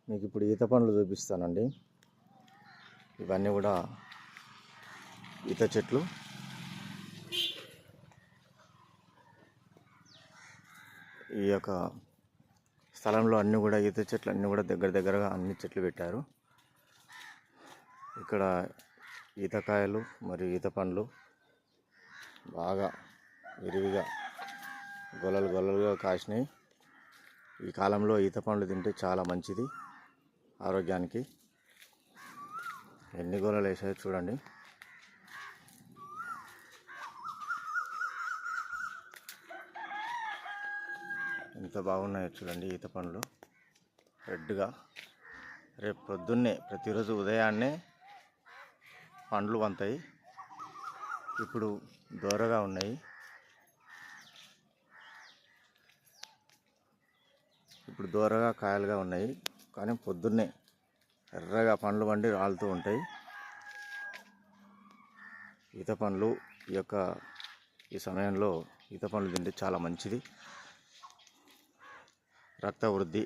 మీకు ఇప్పుడు ఈత పండ్లు చూపిస్తానండి. ఇవన్నీ కూడా ఈత చెట్లు. ఈ యొక్క స్థలంలో అన్నీ కూడా ఈత చెట్లు అన్నీ కూడా దగ్గరగా అన్ని చెట్లు పెట్టారు. ఇక్కడ ఈతకాయలు మరియు ఈత పండ్లు బాగా విరివిగా గొల్లలుగా కాసినాయి. ఈ కాలంలో ఈత పండ్లు తింటే చాలా మంచిది ఆరోగ్యానికి. ఎన్ని గొల్లలు వేసాయో చూడండి. ఎంత బాగున్నాయో చూడండి ఈత పండ్లు రెడ్గా. రేపు పొద్దున్నే ప్రతిరోజు ఉదయాన్నే పండ్లు వంతాయి. ఇప్పుడు దూరగా ఉన్నాయి. ఇప్పుడు దూరగా కాయలుగా ఉన్నాయి, కానీ పొద్దున్నే ఎర్రగా పండ్లు వండి రాలుతూ ఉంటాయి. ఈత పండ్లు ఈ సమయంలో ఈత పండ్లు తింటే చాలా మంచిది. రక్త వృద్ధి